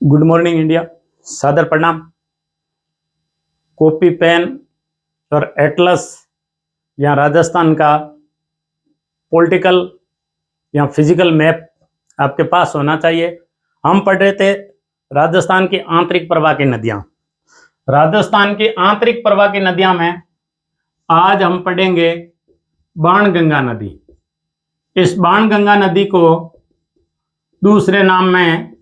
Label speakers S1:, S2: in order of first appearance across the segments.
S1: Good morning India, सादर प्रणाम। Copy pen और एटलस या राजस्थान का पॉलिटिकल या फिजिकल मैप आपके पास होना चाहिए। हम पढ़ रहे थे राजस्थान की आंतरिक प्रवाह की नदियां। राजस्थान की आंतरिक प्रवाह की नदियां में आज हम पढ़ेंगे बाणगंगा नदी। इस बाणगंगा नदी को दूसरे नाम में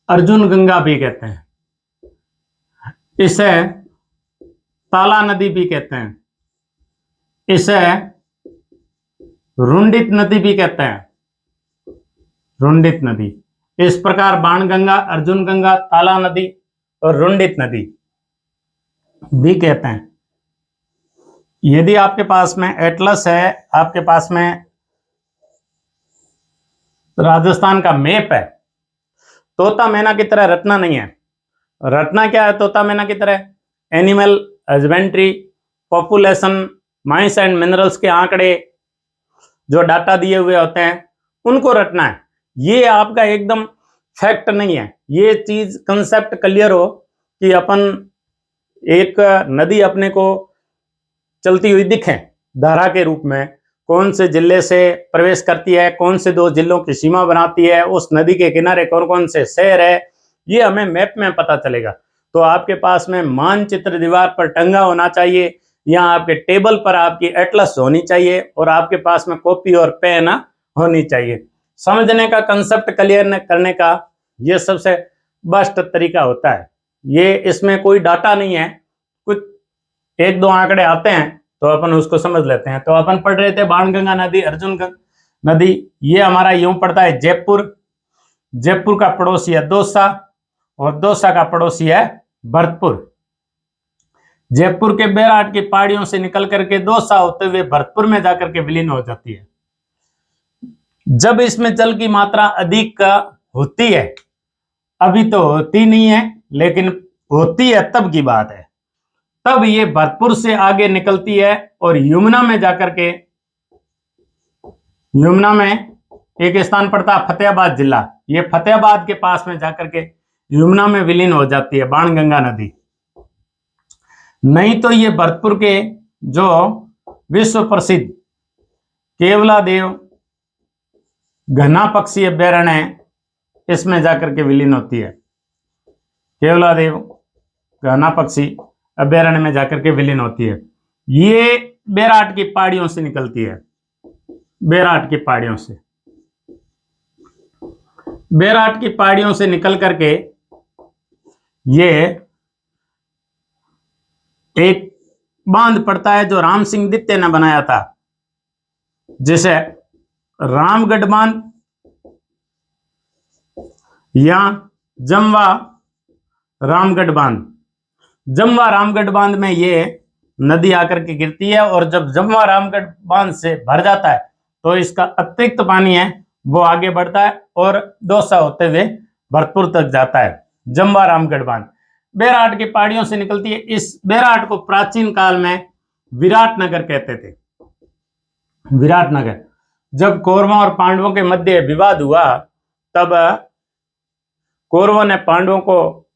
S1: अर्जुन गंगा भी कहते हैं, इसे ताला नदी भी कहते हैं, इसे रुंडित नदी भी कहते हैं, रुंडित नदी। इस प्रकार बाणगंगा, अर्जुन गंगा, ताला नदी और रुंडित नदी भी कहते हैं। यदि आपके पास में एटलस है, आपके पास में राजस्थान का मैप है, तोता मैना की तरह रटना नहीं है। रटना क्या है तोता मैना की तरह? Animal husbandry, population, mines and minerals के आंकड़े, जो डाटा दिए हुए होते हैं उनको रटना है। ये आपका एकदम फैक्ट नहीं है। ये चीज कंसेप्ट क्लियर हो कि अपन एक नदी अपने को चलती हुई दिखे धारा के रूप में, कौन से जिले से प्रवेश करती है, कौन से दो जिलों की सीमा बनाती है, उस नदी के किनारे कौन कौन से शहर है, ये हमें मैप में पता चलेगा। तो आपके पास में मानचित्र दीवार पर टंगा होना चाहिए, या आपके टेबल पर आपकी एटलस होनी चाहिए, और आपके पास में कॉपी और पेन होनी चाहिए। समझने का, कंसेप्ट क्लियर करने का ये सबसे बेस्ट तरीका होता है। ये इसमें कोई डाटा नहीं है, कुछ एक दो आंकड़े आते हैं तो अपन उसको समझ लेते हैं। तो अपन पढ़ रहे थे बाणगंगा नदी, अर्जुन नदी। ये हमारा यूं पड़ता है जयपुर, जयपुर का पड़ोसी है दौसा, और दौसा का पड़ोसी है भरतपुर। जयपुर के बैराट की पहाड़ियों से निकल करके दौसा होते हुए भरतपुर में जाकर के विलीन हो जाती है। जब इसमें जल की मात्रा अधिक होती है, अभी तो होती नहीं है लेकिन होती है तब की बात है, तब ये भरतपुर से आगे निकलती है और यमुना में जाकर के, यमुना में एक स्थान पड़ता है फतेहाबाद जिला, ये फतेहाबाद के पास में जाकर के यमुना में विलीन हो जाती है बाणगंगा नदी। नहीं तो ये भरतपुर के जो विश्व प्रसिद्ध केवलादेव घना पक्षी अभ्यारण्य है, इसमें जाकर के विलीन होती है। केवलादेव घना पक्षी अभ्यारण्य में जाकर के विलीन होती है। ये बैराट की पहाड़ियों से निकलती है, बैराट की पहाड़ियों से, बैराट की पहाड़ियों से निकल करके ये एक बांध पड़ता है जो राम सिंह द्वितीय ने बनाया था, जिसे रामगढ़ बांध या जमवा रामगढ़ बांध। जमवा रामगढ़ बांध में ये नदी आकर के गिरती है, और जब जमवा रामगढ़ बांध से भर जाता है तो इसका अतिरिक्त पानी है वो आगे बढ़ता है और दौसा होते हुए भरतपुर तक जाता है। जमवा रामगढ़ बांध बैराट की पहाड़ियों से निकलती है। इस बैराट को प्राचीन काल में विराट नगर कहते थे, विराट नगर। जब कौरवों और पांडवों के मध्य विवाद हुआ, तब कौरवों ने पांडवों को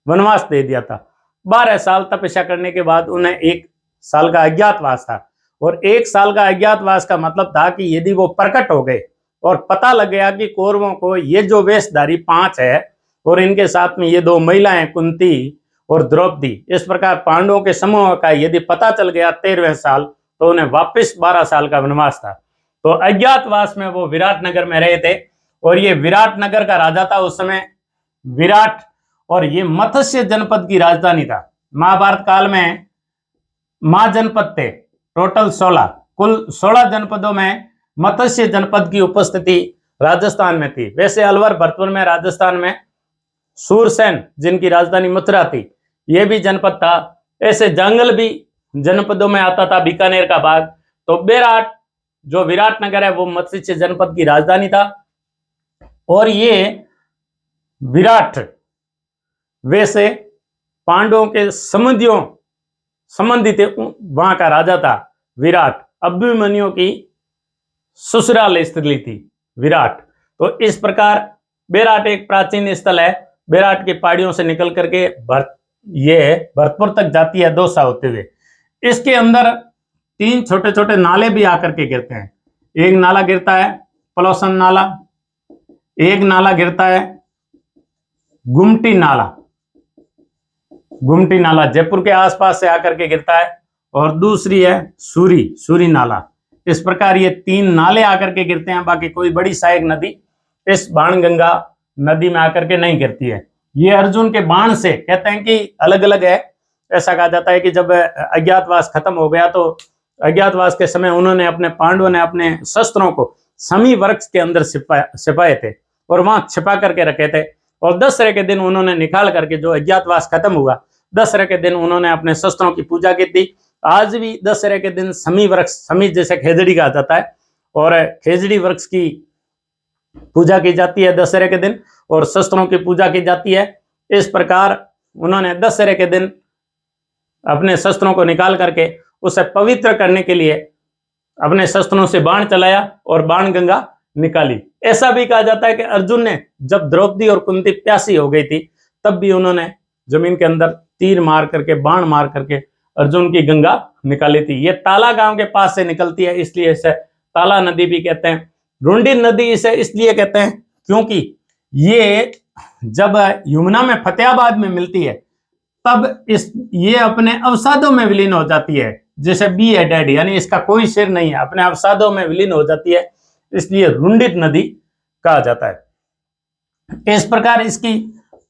S1: वनवास दे दिया था। 12 साल तपस्या करने के बाद उन्हें 1 साल का अज्ञातवास था, और 1 साल का अज्ञातवास का मतलब था कि यदि वो प्रकट हो गए और पता लग गया कि कौरवों को ये जो वेशधारी 5 है और इनके साथ में ये 2 महिलाएं कुंती और द्रौपदी, इस प्रकार पांडवों के समूह का यदि पता चल गया 13वें साल, तो उन्हें वापस 12 साल का वनवास था। तो अज्ञातवास में वो विराट नगर में रहे थे, और ये विराट नगर का राजा था उस समय विराट, और ये मत्स्य जनपद की राजधानी था। महाभारत काल में महाजनपद थे टोटल 16, कुल 16 जनपदों में मत्स्य जनपद की उपस्थिति राजस्थान में थी। वैसे अलवर भरतपुर में राजस्थान में सूरसेन, जिनकी राजधानी मथुरा थी, यह भी जनपद था। ऐसे जंगल भी जनपदों में आता था, बीकानेर का भाग। तो बैराट जो विराट नगर है वो मत्स्य जनपद की राजधानी था, और ये विराट वैसे पांडवों के संबंधित वहां का राजा था विराट। अभिमन्यु की ससुराल स्त्री थी विराट। तो इस प्रकार बैराट एक प्राचीन स्थल है बेराट की पहाड़ियों से निकल करके ये भरतपुर तक जाती है दौसा होते हुए। इसके अंदर 3 छोटे छोटे नाले भी आकर के गिरते हैं। एक नाला गिरता है पलोसन नाला, एक नाला गिरता है गुमटी नाला, गुमटी नाला जयपुर के आसपास से आकर के गिरता है, और दूसरी है सूरी नाला। इस प्रकार ये 3 नाले आकर के गिरते हैं। बाकी कोई बड़ी सहायक नदी इस बाणगंगा नदी में आकर के नहीं गिरती है। ये अर्जुन के बाण से कहते हैं कि अलग अलग है। ऐसा कहा जाता है कि जब अज्ञातवास खत्म हो गया तो अज्ञातवास के समय उन्होंने अपने पांडवों ने अपने शस्त्रों को समी वृक्ष के अंदर छिपाए थे और वहां छिपा करके रखे थे, और दशहरे के दिन उन्होंने निकाल करके, जो अज्ञातवास खत्म हुआ दशहरे के दिन उन्होंने अपने शस्त्रों की पूजा की थी। आज भी दशहरे के दिन समी वृक्ष, समी जैसे खेजड़ी कहा जाता है, और खेजड़ी वृक्ष की पूजा की जाती है दशहरे के दिन, और शस्त्रों की पूजा की जाती है। इस प्रकार उन्होंने दशहरे के दिन अपने शस्त्रों को निकाल करके उसे पवित्र करने के लिए अपने शस्त्रों से बाण चलाया और बाण गंगा निकाली। ऐसा भी कहा जाता है कि अर्जुन ने जब द्रौपदी और कुंती प्यासी हो गई थी तब भी उन्होंने जमीन के अंदर तीर मार करके, बाण मार करके अर्जुन की गंगा निकाली थी। ये ताला गांव के पास से निकलती है, इसलिए इसे ताला नदी भी कहते हैं। रुंडी नदी इसे इसलिए कहते हैं क्योंकि ये जब यमुना में फतेहाबाद में मिलती है तब ये अपने अवसादों में विलीन हो जाती है, जैसे बी है डेड, यानी इसका कोई सिर नहीं है, अपने अवसादों में विलीन हो जाती है, इसलिए रुंडित नदी कहा जाता है। इस प्रकार इसकी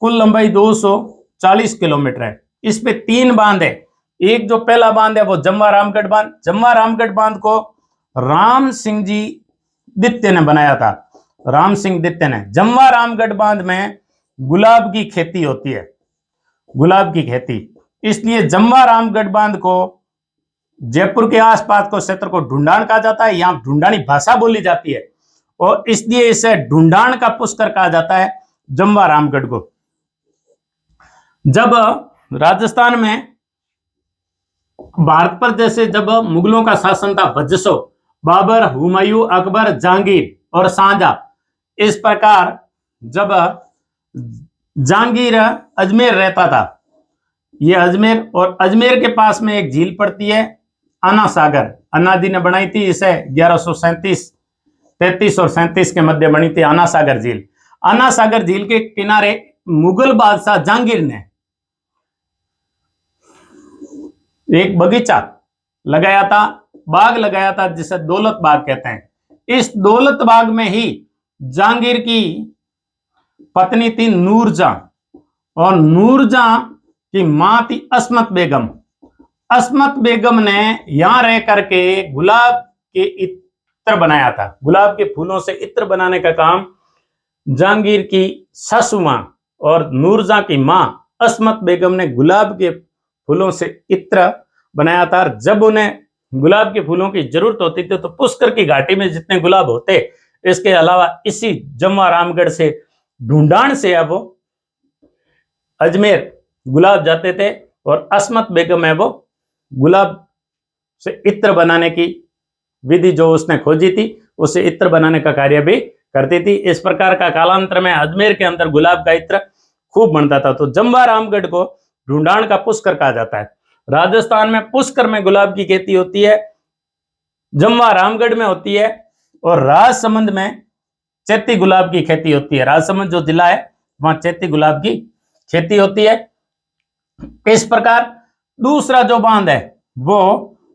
S1: कुल लंबाई 240 किलोमीटर है। इस पे 3 बांध है। एक जो पहला बांध है वो जम्वा रामगढ़ बांध। जम्वा रामगढ़ बांध को राम सिंह जी दित्य ने बनाया था, राम सिंह दित्य ने। जम्वा रामगढ़ बांध में गुलाब की खेती होती है, गुलाब की खेती, इसलिए जम्वा रामगढ़ बांध को जयपुर के आसपास को क्षेत्र को ढूंढान कहा जाता है। यहाँ ढूंढानी भाषा बोली जाती है और इसलिए इसे ढूंढान का पुष्कर कहा जाता है जम्वा रामगढ़ को। जब राजस्थान में भारत पर जैसे जब मुगलों का शासन था, बजसो, बाबर, हुमायूं, अकबर, जहांगीर और शाहजहां, इस प्रकार जब जहांगीर अजमेर रहता था, ये अजमेर, और अजमेर के पास में एक झील पड़ती है अन्ना सागर, अन्ना जी ने बनाई थी, इसे 1133 और 37 के मध्य बनी थी अन्ना सागर झील। अन्ना सागर झील के किनारे मुगल बादशाह जहांगीर ने एक बगीचा लगाया था, बाग लगाया था, जिसे दौलत बाग कहते हैं। इस दौलत बाग में ही जहांगीर की पत्नी थी नूरजहां, और नूरजहां की मां थी अस्मत बेगम। अस्मत बेगम ने यहां रह करके गुलाब के इत्र बनाया था। गुलाब के फूलों से इत्र बनाने का काम जहांगीर की सासू मां और नूरजहां की मां अस्मत बेगम ने गुलाब के फूलों से इत्र बनाया था। जब उन्हें गुलाब के फूलों की जरूरत होती थी तो पुष्कर की घाटी में जितने गुलाब होते, इसके अलावा इसी जम्वा रामगढ़ से ढूंढान से अब वो अजमेर गुलाब जाते थे, और अस्मत बेगम है वो गुलाब से इत्र बनाने की विधि जो उसने खोजी थी, उसे इत्र बनाने का कार्य भी करती थी। इस प्रकार का कालांतर में अजमेर के अंदर गुलाब का इत्र खूब बनता था। तो जम्वा रामगढ़ को ढूंढान का पुष्कर कहा जाता है। राजस्थान में पुष्कर में गुलाब की खेती होती है, जम्वा रामगढ़ में होती है, और राजसमंद में चैती गुलाब की खेती होती है। राजसमंद जो जिला है वहां चैती गुलाब की खेती होती है। इस प्रकार दूसरा जो बांध है वो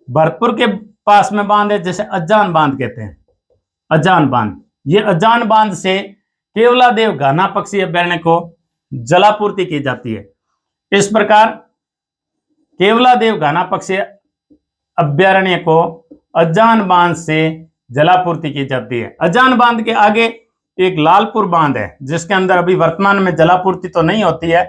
S1: भरतपुर के पास में बांध है, जैसे अजान बांध कहते हैं, अजान बांध। ये अजान बांध से केवलादेव घाना पक्षी अभ्यारण्य को जलापूर्ति की जाती है। इस प्रकार केवलादेव घाना पक्षी अभ्यारण्य को अजान बांध से जलापूर्ति की जाती है। अजान बांध के आगे एक लालपुर बांध है, जिसके अंदर अभी वर्तमान में जलापूर्ति तो नहीं होती है,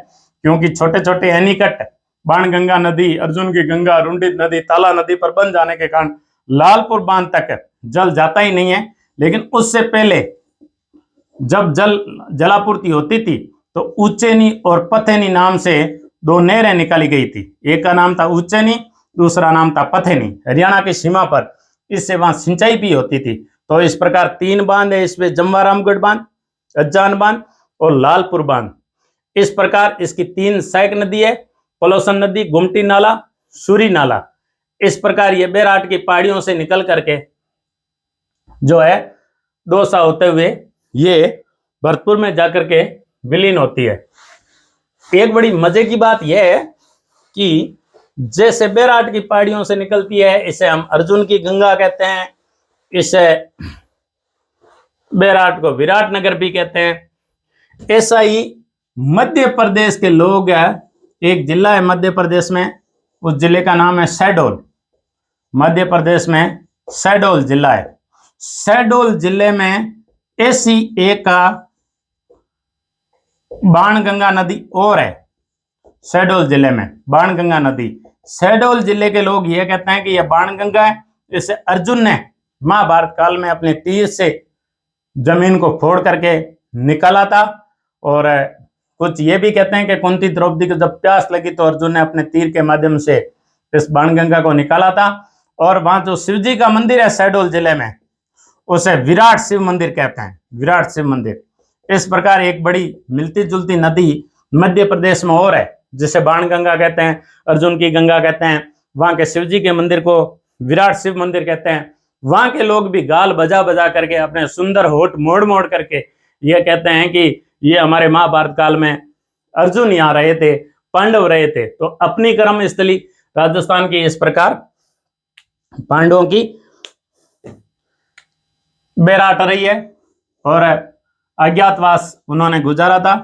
S1: क्योंकि छोटे छोटे एनीकट बाणगंगा नदी, अर्जुन की गंगा, रुंडित नदी, ताला नदी पर बन जाने के कारण लालपुर बांध तक जल जाता ही नहीं है। लेकिन उससे पहले जब जलापूर्ति होती थी तो उच्चैनी और पथेनी नाम से 2 नहरें निकाली गई थी। एक का नाम था उच्चैनी, दूसरा नाम था पथेनी, हरियाणा की सीमा पर। इससे वहां सिंचाई भी होती थी। तो इस प्रकार 3 बांध है इसमें, जम्वा रामगढ़ बांध, अजान बांध और लालपुर बांध। इस प्रकार इसकी 3 सहायक नदी है, पलोसन नदी, गुमटी नाला, सूरी नाला। इस प्रकार ये बैराट की पहाड़ियों से निकल करके जो है दौसा होते हुए ये भरतपुर में जाकर के विलीन होती है। एक बड़ी मजे की बात यह है कि जैसे बैराट की पहाड़ियों से निकलती है, इसे हम अर्जुन की गंगा कहते हैं, इसे बैराट को विराट नगर भी कहते हैं। ऐसा ही मध्य प्रदेश के लोग एक जिला है मध्य प्रदेश में, उस जिले का नाम है शहडोल। मध्य प्रदेश में शहडोल जिला है। शहडोल जिले में ऐसी एक बाणगंगा नदी और है। शहडोल जिले में बाणगंगा नदी, शहडोल जिले के लोग यह कहते हैं कि यह बाणगंगा है। इसे अर्जुन ने महाभारत काल में अपने तीर से जमीन को फोड़ करके निकाला था। और कुछ ये भी कहते हैं कि कुंती द्रौपदी को जब प्यास लगी तो अर्जुन ने अपने तीर के माध्यम से इस बाणगंगा को निकाला था। और वहां जो शिव जी का मंदिर है शहडोल जिले में, उसे विराट शिव मंदिर कहते हैं, विराट शिव मंदिर। इस प्रकार एक बड़ी मिलती जुलती नदी मध्य प्रदेश में और है, जिसे बाणगंगा कहते हैं, अर्जुन की गंगा कहते हैं। वहां के शिव जी के मंदिर को विराट शिव मंदिर कहते हैं। वहां के लोग भी गाल बजा बजा करके अपने सुंदर होठ मोड़ मोड़ करके ये कहते हैं कि ये हमारे महाभारत काल में अर्जुन यहाँ रहे थे, पांडव रहे थे। तो अपनी कर्म स्थली राजस्थान की इस प्रकार पांडवों की बैराट रही है और अज्ञातवास उन्होंने गुजारा था।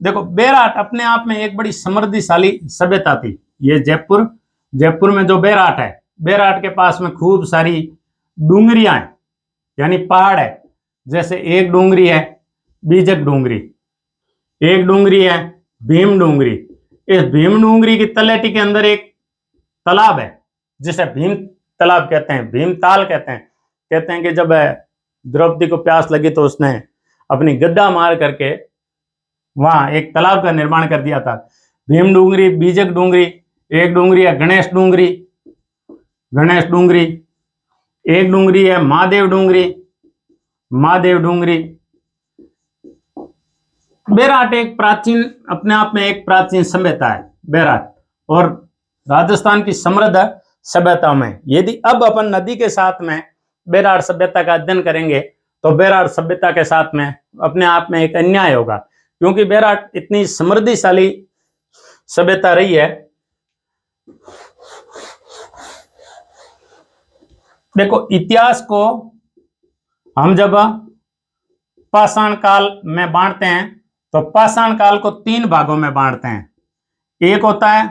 S1: देखो, बैराट अपने आप में एक बड़ी समृद्धिशाली सभ्यता थी। ये जयपुर में जो बैराट है, बैराट के पास में खूब सारी डूंगरियां हैं, यानी पहाड़ है। जैसे एक डूंगरी है बीजक डूंगरी, एक डूंगरी है भीम डूंगरी। इस भीम डूंगरी की तलेटी के अंदर एक तालाब है जिसे भीम तालाब कहते हैं, भीम ताल कहते हैं। कहते हैं कि जब द्रौपदी को प्यास लगी तो उसने अपनी गद्दा मार करके वहां एक तालाब का निर्माण कर दिया था। भीम डूंगरी, बीजक डूंगरी, एक डूंगरी है गणेश डूंगरी, गणेश डूंगरी, एक डूंगरी है महादेव डूंगरी, महादेव डूंगरी। बैराट एक प्राचीन, अपने आप में एक प्राचीन सभ्यता है बैराट, और राजस्थान की समृद्ध सभ्यताओं में यदि अब अपन नदी के साथ में बैराट सभ्यता का अध्ययन करेंगे तो बैराट सभ्यता के साथ में अपने आप में एक अन्याय होगा, क्योंकि बैराट इतनी समृद्धिशाली सभ्यता रही है। देखो, इतिहास को हम जब पाषाण काल में बांटते हैं तो पाषाण काल को 3 भागों में बांटते हैं। एक होता है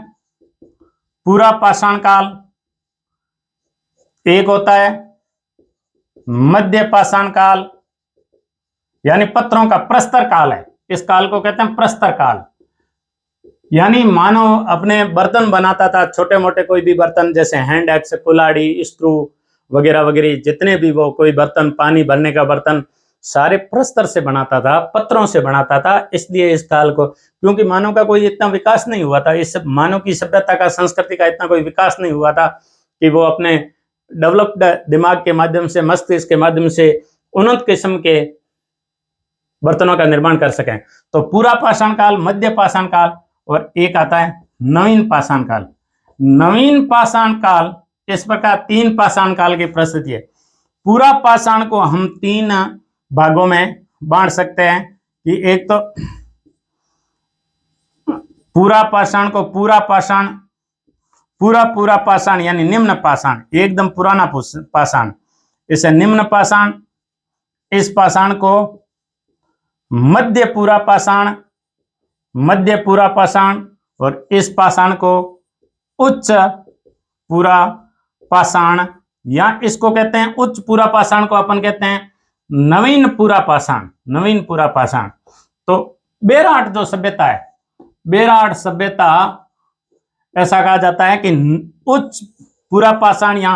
S1: पूरा पाषाण काल, एक होता है मध्य पाषाण काल, यानी पत्थरों का प्रस्तर काल है। इस काल को कहते हैं प्रस्तर काल। यानी मानव अपने बर्तन बनाता था, छोटे मोटे कोई भी बर्तन, जैसे हैंड एक्स, कुल्हाड़ी, स्क्रू वगैरह वगैरह, जितने भी वो कोई बर्तन, पानी भरने का बर्तन, सारे प्रस्तर से बनाता था, पत्थरों से बनाता था। इसलिए इस काल को, क्योंकि मानव का कोई इतना विकास नहीं हुआ था, इस मानव की सभ्यता का, संस्कृति का इतना कोई विकास नहीं हुआ था कि वो अपने डेवलप्ड दिमाग के माध्यम से, मस्तिष्क के माध्यम से उन्नत किस्म के बर्तनों का निर्माण कर सकें। तो पूरा पाषाण काल, मध्य पाषाण काल, और एक आता है नवीन पाषाण काल। नवीन पाषाण काल, इस प्रकार 3 पाषाण काल की प्रस्थिति है। पूरा पाषाण को हम 3 भागों में बांट सकते हैं कि एक तो पूरा पाषाण को पूरा पाषाण यानी निम्न पाषाण, एकदम पुराना पाषाण, इसे निम्न पाषाण। इस पाषाण को मध्य पूरा पाषाण, और इस पाषाण को उच्च पूरा पाषाण, या इसको कहते हैं उच्च पूरा पाषाण को अपन कहते हैं नवीन पूरा पाषाण, नवीन पूरा पाषाण। तो बैराट जो सभ्यता है, बैराट सभ्यता ऐसा कहा जाता है कि उच्च पूरा पाषाण या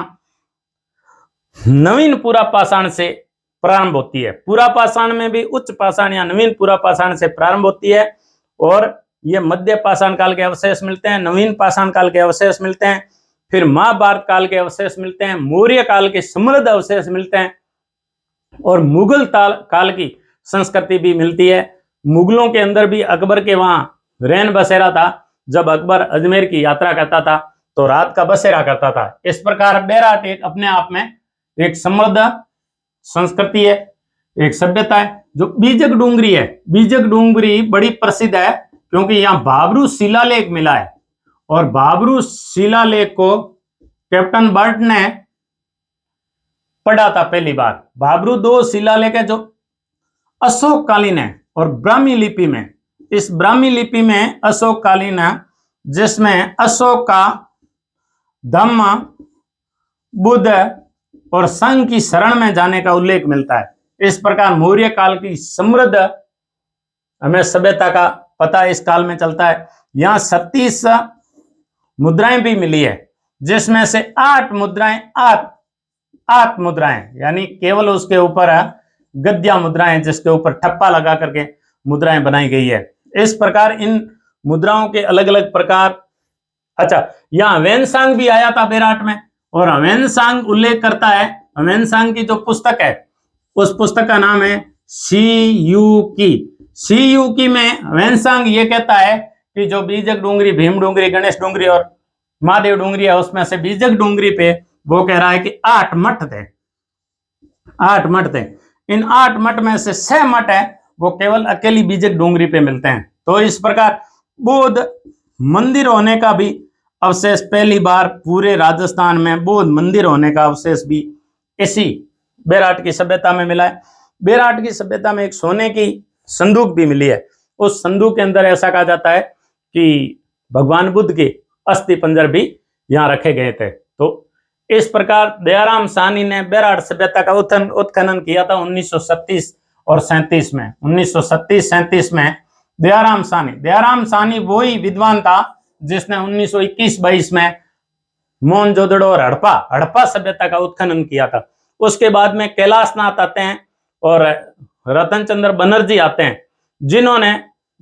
S1: नवीन पूरा पाषाण से प्रारंभ होती है। पूरा पाषाण में भी उच्च पाषाण या नवीन पूरा पाषाण से प्रारंभ होती है, और ये मध्य पाषाण काल के अवशेष मिलते हैं, नवीन पाषाण काल के अवशेष मिलते हैं, फिर महाभारत काल के अवशेष मिलते हैं, मौर्य काल के समृद्ध अवशेष मिलते हैं, और मुगल काल की संस्कृति भी मिलती है। मुगलों के अंदर भी अकबर के वहां रैन बसेरा था। जब अकबर अजमेर की यात्रा करता था तो रात का बसेरा करता था। इस प्रकार बेराट एक अपने आप में एक समृद्ध संस्कृति है, एक सभ्यता है। जो बीजक डूंगरी है, बीजक डूंगरी बड़ी प्रसिद्ध है क्योंकि यहाँ बाबरू शिलालेख मिला है और बाबरू शिलालेख को कैप्टन बर्ट ने पढ़ा था पहली बार। बाबरू दो शिलालेख है जो अशोक कालीन है और ब्राह्मी लिपि में, इस ब्राह्मी लिपि में अशोक कालीन है जिसमें अशोक का धम्म, बुद्ध और संघ की शरण में जाने का उल्लेख मिलता है। इस प्रकार मौर्य काल की समृद्ध हमें सभ्यता का पता इस काल में चलता है। यहाँ 36 मुद्राएं भी मिली है जिसमें से 8 मुद्राएं आत मुद्राएं, यानी केवल उसके ऊपर गद्या मुद्राएं जिसके ऊपर ठप्पा लगा करके मुद्राएं बनाई गई है। इस प्रकार इन मुद्राओं के अलग अलग प्रकार। अच्छा, यहाँ वेनसांग भी आया था बेराट में और वेनसांग उल्लेख करता है। वेनसांग की जो पुस्तक है उस पुस्तक का नाम है सीयूकी। सीयूकी में वेनसांग ये कहता है कि जो बीजक डूंगरी, भीम डूंगरी, गणेश डूंगरी और महादेव डूंगरी है उसमें से बीजक डूंगरी पे वो कह रहा है कि 8 मठ थे, 8 मठ थे। इन 8 मठ में से 6 मठ है वो केवल अकेली बीजक डूंगरी पे मिलते हैं। तो इस प्रकार बौद्ध मंदिर होने का भी अवशेष पहली बार पूरे राजस्थान में बौद्ध मंदिर होने का अवशेष भी इसी बेराट की सभ्यता में मिला है। बेराट की सभ्यता में एक सोने की संदूक भी मिली है। उस संदूक के अंदर ऐसा कहा जाता है कि भगवान बुद्ध के अस्थि पंजर भी यहाँ रखे गए थे। तो इस प्रकार दयाराम साहनी ने बेराट सभ्यता का उत्खनन किया था 1937 और 37 में। 1937-37 में दयाराम साहनी वही विद्वान था जिसने 1921-22 में मोहनजोदड़ो और हड़प्पा सभ्यता का उत्खनन किया था। उसके बाद में कैलाशनाथ आते हैं और रतन चंद्र बनर्जी आते हैं जिन्होंने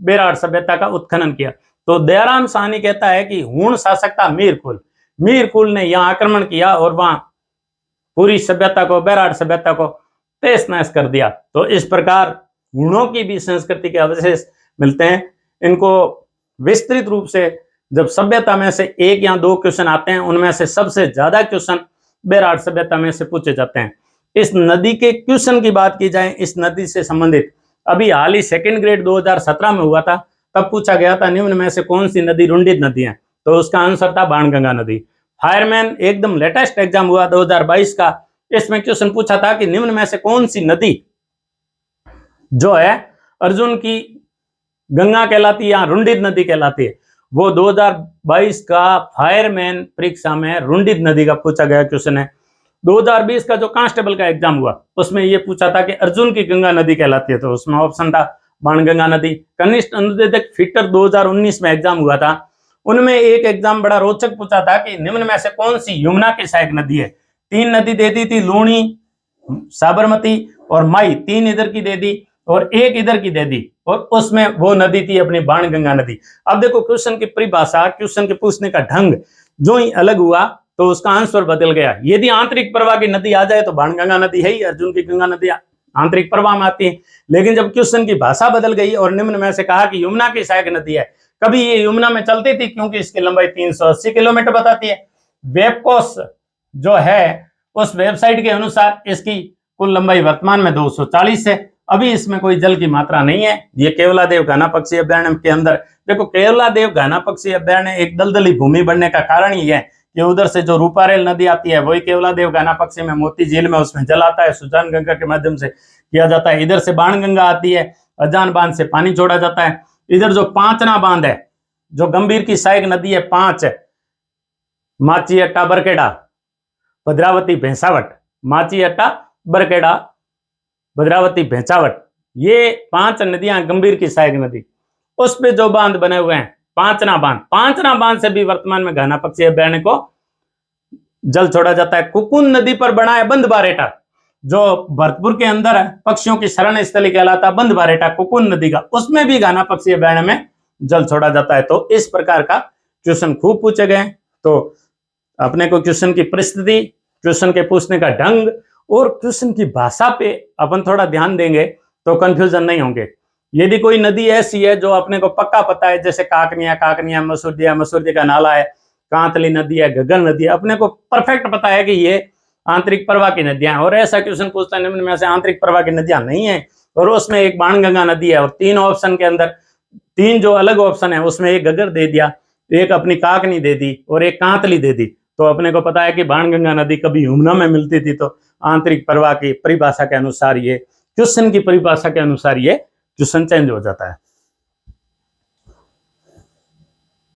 S1: बेराट सभ्यता का उत्खनन किया। तो दयाराम साहनी कहता है कि हूण शासक था मीर कुल ने यहाँ आक्रमण किया और वहां पूरी सभ्यता को, बेराट सभ्यता को तहस नहस कर दिया। तो इस प्रकार हूणों की भी संस्कृति के अवशेष मिलते हैं। इनको विस्तृत रूप से जब सभ्यता में से 1 या 2 क्वेश्चन आते हैं उनमें से सबसे ज्यादा क्वेश्चन बेराट सभ्यता में से पूछे जाते हैं। इस नदी के क्वेश्चन की बात की जाए, इस नदी से संबंधित अभी हाल ही 2nd ग्रेड 2017 में हुआ था। तब पूछा गया था निम्न में से कौन सी नदी रुंडित नदी है, तो उसका आंसर था बाणगंगा नदी। फायरमैन एकदम लेटेस्ट एग्जाम हुआ 2022 का, इसमें क्वेश्चन पूछा था कि निम्न में से कौन सी नदी जो है अर्जुन की गंगा कहलाती है या रुंडित नदी कहलाती है। वो 2022 का फायरमैन परीक्षा में रुंडित नदी का पूछा गया क्वेश्चन है। 2020 का जो कांस्टेबल का एग्जाम हुआ उसमें ये पूछा था कि अर्जुन की गंगा नदी कहलाती है, तो उसमें ऑप्शन था बाणगंगा नदी। कनिष्ठ अनुदेशक फिटर 2019 में एग्जाम हुआ था, उनमें एक एग्जाम बड़ा रोचक पूछा था कि निम्न में से कौन सी यमुना की सहायक नदी है। 3 नदी दे दी थी, लूणी, साबरमती और माई, 3 इधर की दे दी और 1 इधर की दे दी और उसमें वो नदी थी अपनी बाणगंगा नदी। अब देखो क्वेश्चन की परिभाषा, क्वेश्चन के पूछने का ढंग जो ही अलग हुआ तो उसका आंसर बदल गया। यदि आंतरिक प्रवाह की नदी आ जाए तो बाणगंगा नदी है ही, अर्जुन की गंगा नदी आंतरिक प्रवाह में आती है। लेकिन जब क्वेश्चन की भाषा बदल गई और निम्न में से कहा कि यमुना की सहायक नदी है, कभी ये यमुना में चलती थी क्योंकि इसकी लंबाई 380 किलोमीटर बताती है। वेबकोस जो है उस वेबसाइट के अनुसार इसकी कुल लंबाई वर्तमान में 240 है। अभी इसमें कोई जल की मात्रा नहीं है। ये केवलादेव घना पक्षी अभ्यारण्य के अंदर, देखो केवलादेव घना पक्षी अभ्यारण्य एक दलदली भूमि बनने का कारण ही है कि उधर से जो रूपारेल नदी आती है वही केवलादेव घना पक्षी में मोती झील में उसमें जल आता है, सुजान गंगा के माध्यम से किया जाता है। इधर से बाणगंगा आती है, अजान बांध से पानी छोड़ा जाता है। इधर जो पांचना बांध है, जो गंभीर की सहायक नदी है 5 है, माची अट्टा बरकेड़ा भद्रावती भैंसावट, माची अट्टा बरकेड़ा भद्रावती भैंसावट, ये 5 नदियां गंभीर की सहायक नदी। उस पे जो बांध बने हुए हैं पांचना बांध से भी वर्तमान में घना पक्षी अभ्यारण्य को जल छोड़ा जाता है। कुकुन नदी पर बना है बंद बारेटा, जो भरतपुर के अंदर है, पक्षियों की शरण स्थली कहलाता बंद बारेटा कुकुन नदी का, उसमें भी घना पक्षी अभ्यारण्य में जल छोड़ा जाता है। तो इस प्रकार का क्वेश्चन खूब पूछे गए। तो अपने को क्वेश्चन की परिस्थिति, क्वेश्चन के पूछने का ढंग और क्वेश्चन की भाषा पे अपन थोड़ा ध्यान देंगे तो कंफ्यूजन नहीं होंगे। यदि कोई नदी ऐसी है जो अपने को पक्का पता है, जैसे काकनिया मसूरदिया का नाला है, कांतली नदी है, घग्गर नदी है, अपने को परफेक्ट पता है कि ये आंतरिक प्रवाह की नदियां हैं, और ऐसा क्वेश्चन पूछता है निम्न में से आंतरिक प्रवाह की नदियां नहीं है, और उसमें एक बाणगंगा नदी है, और तीन ऑप्शन के अंदर तीन जो अलग ऑप्शन है उसमें एक घग्गर दे दिया, एक अपनी काकनी दे दी और एक कांतली दे दी, तो अपने को पता है कि बाणगंगा नदी कभी यमुना में मिलती थी, तो आंतरिक प्रवाह की परिभाषा के अनुसार ये क्वेश्चन की परिभाषा के अनुसार ये क्वेश्चन चेंज हो जाता है।